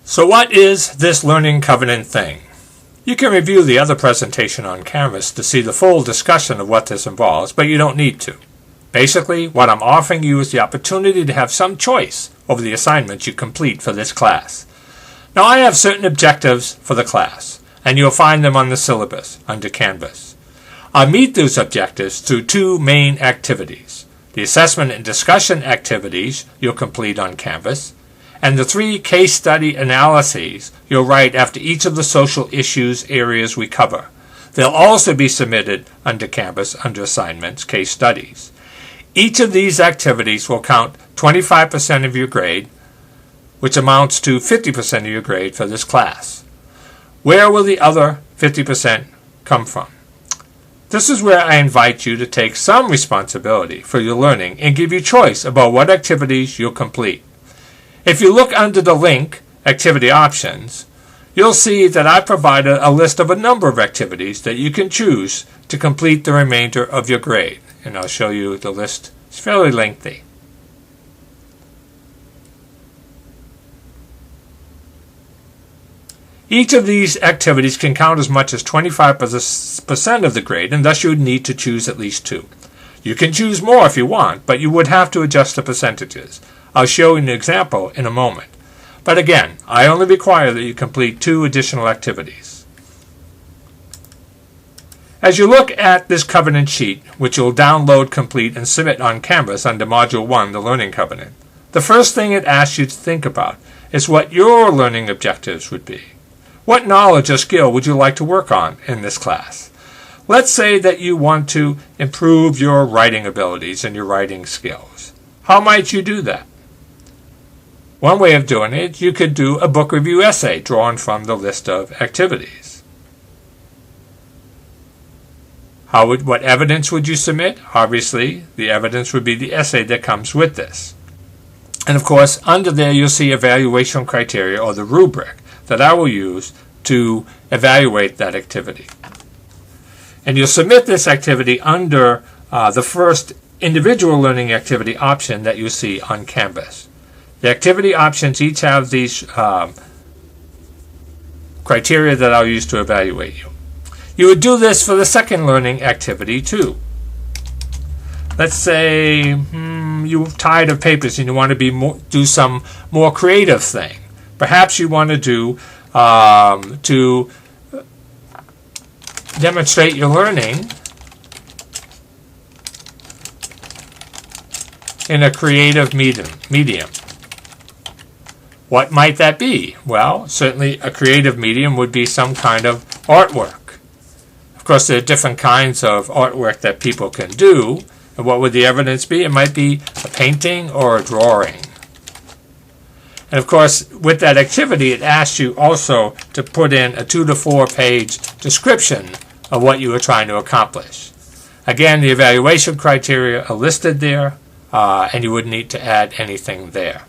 So what is this Learning Covenant thing? You can review the other presentation on Canvas to see the full discussion of what this involves, but you don't need to. Basically, what I'm offering you is the opportunity to have some choice over the assignments you complete for this class. Now, I have certain objectives for the class, and you'll find them on the syllabus under Canvas. I meet those objectives through two main activities: the assessment and discussion activities you'll complete on Canvas, and the 3 case study analyses you'll write after each of the social issues areas we cover. They'll also be submitted under Canvas under Assignments, Case Studies. Each of these activities will count 25% of your grade, which amounts to 50% of your grade for this class. Where will the other 50% come from? This is where I invite you to take some responsibility for your learning and give you choice about what activities you'll complete. If you look under the link, Activity Options, you'll see that I provided a list of a number of activities that you can choose to complete the remainder of your grade. And I'll show you the list. It's fairly lengthy. Each of these activities can count as much as 25% of the grade, and thus you would need to choose at least 2. You can choose more if you want, but you would have to adjust the percentages. I'll show you an example in a moment. But again, I only require that you complete 2 additional activities. As you look at this covenant sheet, which you'll download, complete, and submit on Canvas under Module 1, the Learning Covenant, the first thing it asks you to think about is what your learning objectives would be. What knowledge or skill would you like to work on in this class? Let's say that you want to improve your writing abilities and your writing skills. How might you do that? One way of doing it, you could do a book review essay drawn from the list of activities. What evidence would you submit? Obviously, the evidence would be the essay that comes with this. And of course, under there you'll see evaluation criteria, or the rubric, that I will use to evaluate that activity. And you'll submit this activity under the first individual learning activity option that you see on Canvas. The activity options each have these criteria that I'll use to evaluate you. You would do this for the second learning activity too. Let's say you're tired of papers and you want to do some more creative thing. Perhaps you want to do to demonstrate your learning in a creative medium. What might that be? Well, certainly a creative medium would be some kind of artwork. Of course, there are different kinds of artwork that people can do. And what would the evidence be? It might be a painting or a drawing. And of course, with that activity, it asks you also to put in a 2 to 4 page description of what you were trying to accomplish. Again, the evaluation criteria are listed there, and you wouldn't need to add anything there.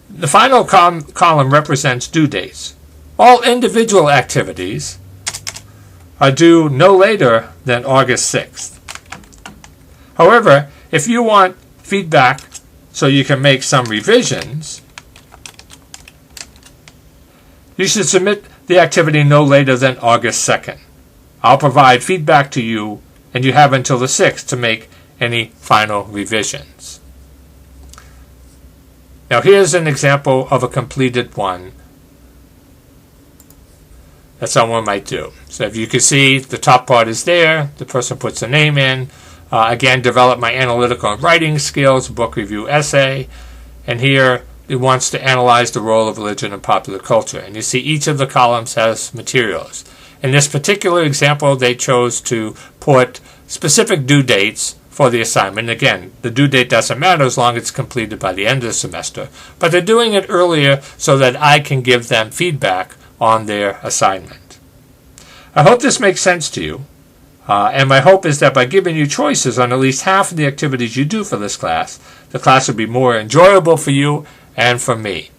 The final column represents due dates. All individual activities are due no later than August 6th. However, if you want feedback so you can make some revisions, you should submit the activity no later than August 2nd. I'll provide feedback to you, and you have until the 6th to make any final revisions. Now here's an example of a completed one that someone might do. So if you can see, the top part is there. The person puts a name in. Again, develop my analytical and writing skills, book review essay. And here it wants to analyze the role of religion in popular culture. And you see each of the columns has materials. In this particular example, they chose to put specific due dates for the assignment. Again, the due date doesn't matter as long as it's completed by the end of the semester. But they're doing it earlier so that I can give them feedback on their assignment. I hope this makes sense to you. And my hope is that by giving you choices on at least half of the activities you do for this class, the class will be more enjoyable for you and for me.